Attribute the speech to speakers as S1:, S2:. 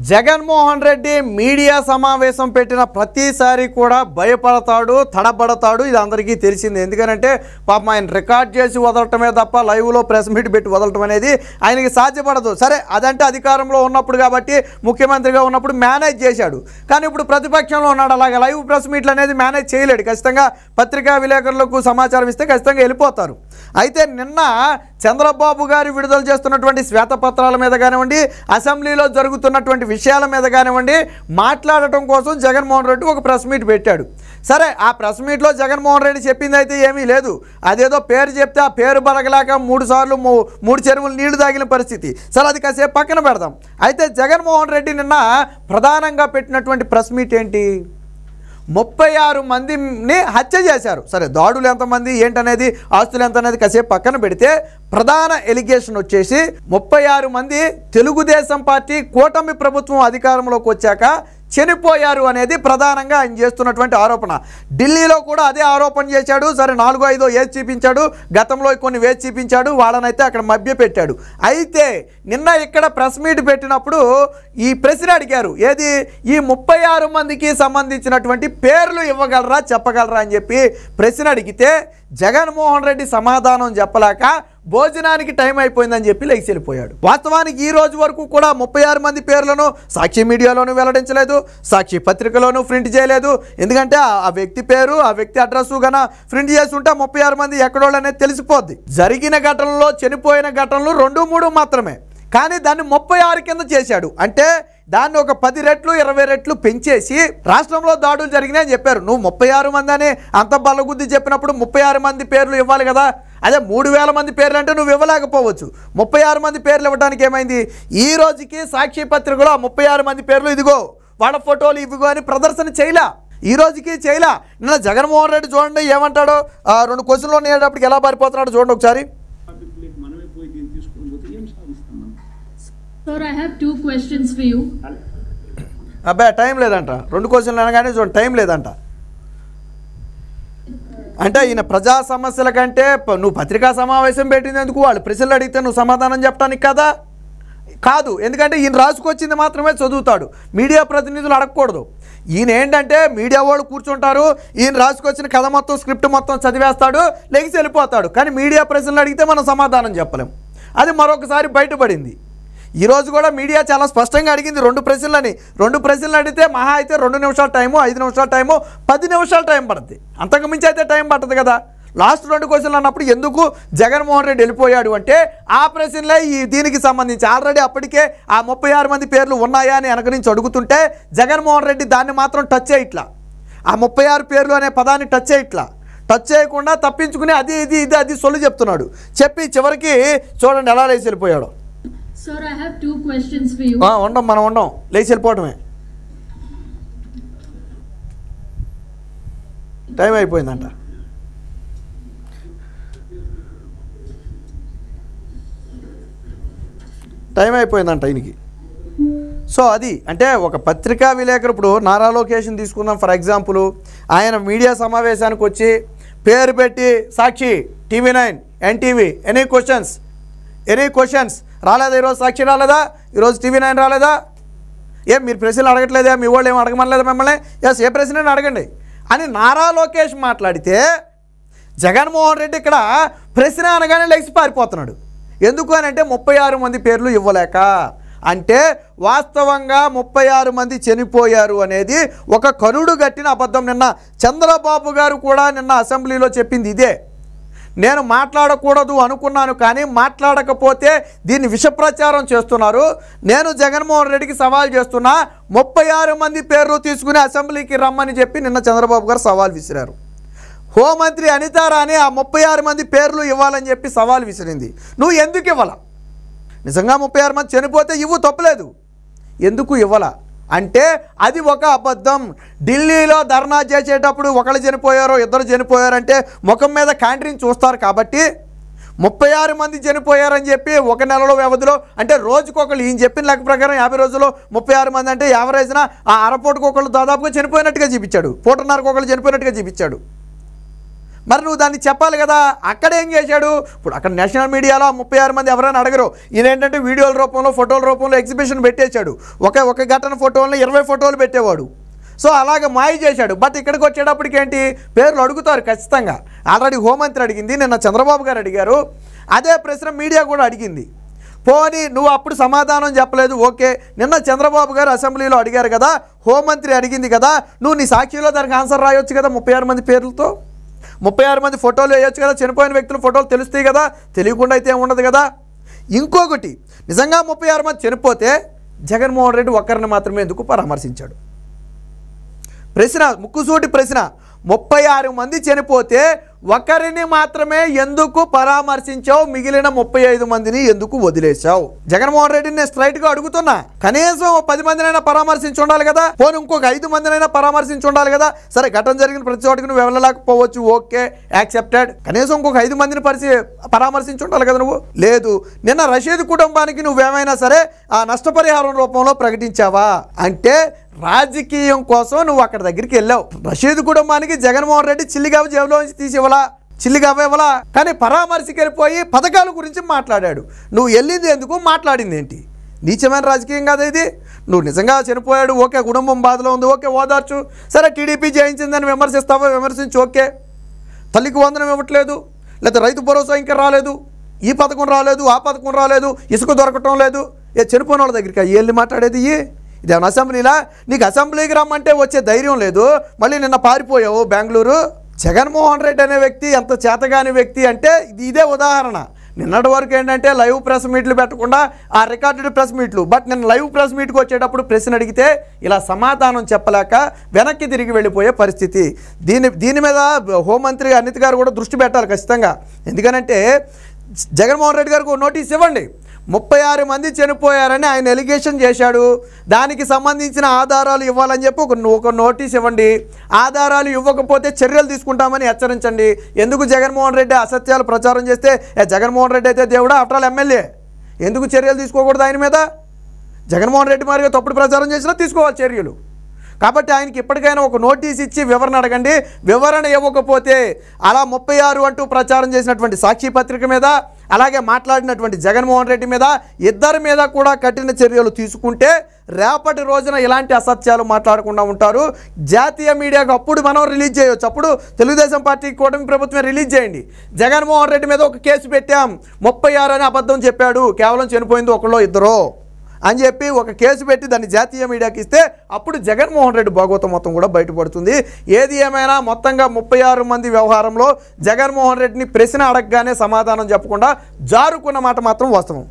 S1: Jaganmohan Reddy media సమావేశం పెట్టిన ప్రతిసారి కూడా భయపడతాడు, తడబడతాడు. ఇది అందరికీ తెలిసింది. ఎందుకంటే పాపం ఆయన రికార్డ్ చేసి వదలటమే తప్ప లైవ్లో ప్రెస్ మీట్ పెట్టి వదలటం అనేది ఆయనకి సాధ్యపడదు. సరే, అదంటే అధికారంలో ఉన్నప్పుడు కాబట్టి, ముఖ్యమంత్రిగా ఉన్నప్పుడు మేనేజ్ చేశాడు. కానీ ఇప్పుడు ప్రతిపక్షంలో ఉన్నాడు, అలాగే లైవ్ ప్రెస్ మీట్లు అనేది మేనేజ్ చేయలేడు. ఖచ్చితంగా పత్రికా విలేకరులకు సమాచారం ఇస్తే ఖచ్చితంగా వెళ్ళిపోతారు. అయితే నిన్న చంద్రబాబు గారు విడుదల చేస్తున్నటువంటి శ్వేతపత్రాల మీద కానివ్వండి, అసెంబ్లీలో జరుగుతున్నటువంటి విషయాల మీద కానివ్వండి మాట్లాడటం కోసం జగన్మోహన్ రెడ్డి ఒక ప్రెస్ మీట్ పెట్టాడు. సరే, ఆ ప్రెస్ మీట్లో జగన్మోహన్ రెడ్డి చెప్పింది అయితే ఏమీ లేదు. అదేదో పేరు చెప్తే ఆ పేరు బరగలేక 3 సార్లు 3 చెరువులు నీళ్లు తాగిన పరిస్థితి. సరే, అది కాసేపు పక్కన పెడదాం. అయితే జగన్మోహన్ రెడ్డి నిన్న ప్రధానంగా పెట్టినటువంటి ప్రెస్ మీట్ ఏంటి? 36 మందిని హత్య చేశారు. సరే, దాడులు ఎంతమంది ఏంటనేది, ఆస్తులు ఎంత అనేది కాసేపు పక్కన పెడితే ప్రధాన ఎలిగేషన్ వచ్చేసి 36 మంది తెలుగుదేశం పార్టీ కూటమి ప్రభుత్వం అధికారంలోకి వచ్చాక చనిపోయారు అనేది ప్రధానంగా ఆయన చేస్తున్నటువంటి ఆరోపణ. ఢిల్లీలో కూడా అదే ఆరోపణ చేశాడు. సరే, 4-5 వేసి చూపించాడు, గతంలో కొన్ని వేసి చూపించాడు, వాళ్ళనైతే అక్కడ మభ్య పెట్టాడు. అయితే నిన్న ఇక్కడ ప్రెస్ మీట్ పెట్టినప్పుడు ఈ ప్రశ్న అడిగారు, ఏది ఈ 36 మందికి సంబంధించినటువంటి పేర్లు ఇవ్వగలరా, చెప్పగలరా అని చెప్పి ప్రశ్న అడిగితే జగన్మోహన్ రెడ్డి సమాధానం చెప్పలేక భోజనానికి టైం అయిపోయిందని చెప్పి లేచి వెళ్ళిపోయాడు. వాస్తవానికి ఈ రోజు వరకు కూడా 36 మంది పేర్లను సాక్షి మీడియాలోనూ వెల్లడించలేదు, సాక్షి పత్రికలోనూ ప్రింట్ చేయలేదు. ఎందుకంటే ఆ వ్యక్తి పేరు, ఆ వ్యక్తి అడ్రస్ గన ప్రింట్ చేసి ఉంటే 36 మంది ఎక్కడోళ్ళు అనేది తెలిసిపోద్ది. జరిగిన ఘటనలో చనిపోయిన ఘటనలు 2-3 మాత్రమే, కానీ దాన్ని 36 కింద చేశాడు. అంటే దాన్ని ఒక 10 రెట్లు 20 రెట్లు పెంచేసి రాష్ట్రంలో దాడులు జరిగినాయని చెప్పారు. నువ్వు 36 మంది అని అంత బలగుద్ది చెప్పినప్పుడు 36 మంది పేర్లు ఇవ్వాలి కదా. అదే 3000 మంది పేర్లు అంటే నువ్వు ఇవ్వలేకపోవచ్చు. 36 మంది పేర్లు ఇవ్వడానికి ఏమైంది? ఈ రోజుకి సాక్షి పత్రికలో ఆ 36 మంది పేర్లు ఇదిగో వాళ్ళ ఫోటోలు ఇవిగో అని ప్రదర్శన చేయలే. ఈ రోజుకి చేయలే. నిన్న జగన్మోహన్ రెడ్డి చూడండి ఏమంటాడో, 2 క్వశ్చన్లు ఉండేటప్పటికి ఎలా పారిపోతున్నాడు చూడండి ఒకసారి.
S2: Sir, I have 2 questions for you.
S1: అబ్బా టైం లేదంట. 2 క్వశ్చన్లు అనగానే చూడండి టైం లేదంట. అంటే ఈయన ప్రజా సమస్యల కంటే నువ్వు పత్రికా సమావేశం పెట్టినందుకు వాళ్ళు ప్రశ్నలు అడిగితే నువ్వు సమాధానం చెప్పడానికి కదా కాదు. ఎందుకంటే ఈయన రాసుకొచ్చింది మాత్రమే చదువుతాడు, మీడియా ప్రతినిధులు అడగకూడదు. ఈయన ఏంటంటే మీడియా వాళ్ళు కూర్చుంటారు, ఈయన రాసుకొచ్చిన కథ మొత్తం స్క్రిప్ట్ మొత్తం చదివేస్తాడు, లెగిసి వెళ్ళిపోతాడు. కానీ మీడియా ప్రశ్నలు అడిగితే మనం సమాధానం చెప్పలేం. అది మరొకసారి బయటపడింది. ఈరోజు కూడా మీడియా చాలా స్పష్టంగా అడిగింది 2 ప్రశ్నలని. 2 ప్రశ్నలు అడిగితే మహా అయితే 2 నిమిషాల టైము, 5 నిమిషాల టైము, 10 నిమిషాల టైం పడుతుంది. అంతకు మించి అయితే టైం పట్టదు కదా. లాస్ట్ 2 క్వశ్చన్లు అన్నప్పుడు ఎందుకు జగన్మోహన్ రెడ్డి వెళ్ళిపోయాడు అంటే ఆ ప్రశ్నలే దీనికి సంబంధించి ఆల్రెడీ అప్పటికే ఆ 36 మంది పేర్లు ఉన్నాయా అని వెనక నుంచి అడుగుతుంటే జగన్మోహన్ రెడ్డి దాన్ని మాత్రం టచ్ చేయట్లా. ఆ 36 పేర్లు అనే పదాన్ని టచ్ చేయట్లా. టచ్ చేయకుండా తప్పించుకుని అది సొల్లు చెప్తున్నాడు. చెప్పి చివరికి చూడండి ఎలా లేచి వెళ్ళిపోయాడు.
S2: Sir, I have 2 questions for you.
S1: మనం ఉండం, లేచి వెళ్ళిపోవటమే. టైం అయిపోయిందంట. ఈయనకి. సో అది అంటే ఒక పత్రికా విలేకరు, ఇప్పుడు నారా లోకేష్ని తీసుకుందాం ఫర్ ఎగ్జాంపుల్. ఆయన మీడియా సమావేశానికి వచ్చి పేరు పెట్టి సాక్షి, TV9, NTV, ఎనీ క్వశ్చన్స్ రాలేదా? ఈరోజు సాక్షి రాలేదా? ఈరోజు TV9 రాలేదా? ఏం మీరు ప్రశ్నలు అడగట్లేదా? మీ వాళ్ళు ఏం అడగమనలేదా మిమ్మల్ని? ఎస్, ఏ ప్రశ్నని అడగండి అని నారా లోకేష్ మాట్లాడితే జగన్మోహన్ రెడ్డి ఇక్కడ ప్రశ్న అనగానే లెగిసి పారిపోతున్నాడు. ఎందుకు అని అంటే 36 మంది పేర్లు ఇవ్వలేక. అంటే వాస్తవంగా 36 మంది చనిపోయారు అనేది ఒక కరుడు గట్టిన అబద్ధం. నిన్న చంద్రబాబు గారు కూడా నిన్న అసెంబ్లీలో చెప్పింది ఇదే. నేను మాట్లాడకూడదు అనుకున్నాను, కానీ మాట్లాడకపోతే దీన్ని విషప్రచారం చేస్తున్నారు. నేను జగన్మోహన్ రెడ్డికి సవాల్ చేస్తున్నా, 36 మంది పేర్లు తీసుకుని అసెంబ్లీకి రమ్మని చెప్పి నిన్న చంద్రబాబు గారు సవాల్ విసిరారు. హోంమంత్రి అనితా రాణి ఆ 36 మంది పేర్లు ఇవ్వాలని చెప్పి సవాల్ విసిరింది. నువ్వు ఎందుకు ఇవ్వాల? నిజంగా 36 మంది చనిపోతే ఇవ్వు, తప్పలేదు. ఎందుకు ఇవ్వాల అంటే అది ఒక అబద్ధం. ఢిల్లీలో ధర్నా చేసేటప్పుడు ఒకళ్ళు చనిపోయారో 2 చనిపోయారంటే ముఖం మీద క్యాంటీన్ చూస్తారు. కాబట్టి 36 మంది చనిపోయారని చెప్పి 1 నెలలో వ్యవధిలో అంటే రోజుకొకళ్ళు, ఈయన చెప్పిన లెక్క ప్రకారం 50 రోజుల్లో 36 మంది అంటే యావరేజ్న ఆ అరపూటకు ఒకళ్ళు దాదాపుగా చనిపోయినట్టుగా చూపించాడు, పూటన్నరకు ఒకళ్ళు చనిపోయినట్టుగా చూపించాడు. మరి నువ్వు దాన్ని చెప్పాలి కదా. అక్కడ ఏం చేశాడు, ఇప్పుడు అక్కడ నేషనల్ మీడియాలో 36 మంది ఎవరైనా అడగరు, ఈయనేంటంటే వీడియోల రూపంలో ఫోటోల రూపంలో ఎగ్జిబిషన్ పెట్టేశాడు. ఒక ఘటన ఫోటోలను 20 ఫోటోలు పెట్టేవాడు. సో అలాగ మాయ చేశాడు. బట్ ఇక్కడికి వచ్చేటప్పటికి ఏంటి, పేర్లు అడుగుతారు ఖచ్చితంగా. ఆల్రెడీ హోంమంత్రి అడిగింది, నిన్న చంద్రబాబు గారు అడిగారు, అదే ప్రశ్న మీడియా కూడా అడిగింది. పోనీ నువ్వు అప్పుడు సమాధానం చెప్పలేదు, ఓకే. నిన్న చంద్రబాబు గారు అసెంబ్లీలో అడిగారు కదా, హోంమంత్రి అడిగింది కదా, నువ్వు నీ సాక్షిలో దానికి ఆన్సర్ రాయొచ్చు కదా. 36 మంది పేర్లతో 36 మంది ఫోటోలు వేయొచ్చు కదా, చనిపోయిన వ్యక్తుల ఫోటోలు తెలుస్తాయి కదా, తెలియకుండా అయితే ఉండదు కదా. ఇంకొకటి, నిజంగా 36 మంది చనిపోతే జగన్మోహన్ రెడ్డి ఒక్కరిని మాత్రమే ఎందుకు పరామర్శించాడు? ప్రశ్న, ముక్కుసూటి ప్రశ్న. 36 మంది చనిపోతే ఒకరిని మాత్రమే ఎందుకు పరామర్శించావు, మిగిలిన 35 మందిని ఎందుకు వదిలేశావు? జగన్మోహన్ రెడ్డిని నేను స్ట్రైట్గా అడుగుతున్నా. కనీసం 10 మందినైనా పరామర్శించి ఉండాలి కదా, పోనీ ఇంకొక 5 మందినైనా పరామర్శించి ఉండాలి కదా. సరే, ఘటన జరిగిన ప్రతి చోటకి నువ్వు వెళ్ళలేకపోవచ్చు, ఓకే, యాక్సెప్టెడ్. కనీసం ఇంకొక 5 మందిని పరామర్శించి ఉండాలి కదా నువ్వు. లేదు. నిన్న రషీద్ కుటుంబానికి నువ్వేమైనా సరే ఆ నష్టపరిహారం రూపంలో ప్రకటించావా అంటే రాజకీయం కోసం నువ్వు అక్కడ దగ్గరికి వెళ్ళావు. రషీద్ కుటుంబానికి జగన్మోహన్ రెడ్డి చిల్లిగావ జేబులోంచి తీసి ఇవ్వలా, చిల్లిగావ ఇవ్వలా, కానీ పరామర్శకి వెళ్ళిపోయి పథకాల గురించి మాట్లాడాడు. నువ్వు వెళ్ళింది ఎందుకు, మాట్లాడింది ఏంటి? నీచమైన రాజకీయం కాదు ఇది. నువ్వు నిజంగా చనిపోయాడు, ఓకే, కుటుంబం బాధలో ఉంది, ఓకే, ఓదార్చు. సరే, టీడీపీ జయించిందని విమర్శిస్తావో విమర్శించు, ఓకే. తల్లికి వందనం ఇవ్వట్లేదు, లేదా రైతు భరోసా ఇంకా రాలేదు, ఈ పథకం రాలేదు, ఆ పథకం రాలేదు, ఇసుక దొరకటం లేదు. చనిపోయిన వాళ్ళ దగ్గరికి వెళ్ళి మాట్లాడేది ఇదేమన్నా అసెంబ్లీలా? నీకు అసెంబ్లీకి రమ్మంటే వచ్చే ధైర్యం లేదు, మళ్ళీ నిన్న పారిపోయావు బెంగళూరు. జగన్మోహన్ రెడ్డి అనే వ్యక్తి ఎంత చేతగాని వ్యక్తి అంటే ఇదే ఉదాహరణ. నిన్నటి వరకు ఏంటంటే లైవ్ ప్రెస్ మీట్లు పెట్టకుండా ఆ రికార్డెడ్ ప్రెస్ మీట్లు. బట్ నిన్న లైవ్ ప్రెస్ మీట్కి వచ్చేటప్పుడు ప్రశ్న అడిగితే ఇలా సమాధానం చెప్పలేక వెనక్కి తిరిగి వెళ్ళిపోయే పరిస్థితి. దీని మీద హోంమంత్రి అనిత్ గారు కూడా దృష్టి పెట్టాలి ఖచ్చితంగా. ఎందుకనంటే జగన్మోహన్ రెడ్డి గారికి నోటీస్ ఇవ్వండి. 36 మంది చనిపోయారని ఆయన ఎలిగేషన్ చేశాడు, దానికి సంబంధించిన ఆధారాలు ఇవ్వాలని చెప్పి ఒక నోటీస్ ఇవ్వండి. ఆధారాలు ఇవ్వకపోతే చర్యలు తీసుకుంటామని హెచ్చరించండి. ఎందుకు జగన్మోహన్ రెడ్డి అసత్యాలు ప్రచారం చేస్తే జగన్మోహన్ రెడ్డి అయితే దేవుడా, ఆఫ్టర్ ఆల్ ఎమ్మెల్యే, ఎందుకు చర్యలు తీసుకోకూడదు ఆయన మీద? జగన్మోహన్ రెడ్డి మారిగా తప్పుడు ప్రచారం చేసినా తీసుకోవాలి చర్యలు. కాబట్టి ఆయనకి ఇప్పటికైనా ఒక నోటీస్ ఇచ్చి వివరణ అడగండి. వివరణ ఇవ్వకపోతే అలా 36 అంటూ ప్రచారం చేసినటువంటి సాక్షి పత్రిక మీద, అలాగే మాట్లాడినటువంటి జగన్మోహన్ రెడ్డి మీద, ఇద్దరి మీద కూడా కఠిన చర్యలు తీసుకుంటే రేపటి రోజున ఇలాంటి అసత్యాలు మాట్లాడకుండా ఉంటారు. జాతీయ మీడియాకు అప్పుడు మనం రిలీజ్ చేయవచ్చు. అప్పుడు తెలుగుదేశం పార్టీ కూటమి ప్రభుత్వమే రిలీజ్ చేయండి. జగన్మోహన్ రెడ్డి మీద ఒక కేసు పెట్టాం, 36 అని అబద్ధం చెప్పాడు, కేవలం చనిపోయింది ఒకళ్ళో ఇద్దరో అని చెప్పి ఒక కేసు పెట్టి దాన్ని జాతీయ మీడియాకి ఇస్తే అప్పుడు జగన్మోహన్ రెడ్డి భాగవతం మొత్తం కూడా బయటపడుతుంది. ఏది ఏమైనా మొత్తంగా 36 మంది వ్యవహారంలో జగన్మోహన్ రెడ్డిని ప్రశ్న అడగగానే సమాధానం చెప్పకుండా జారుకున్న మాట మాత్రం వాస్తవం.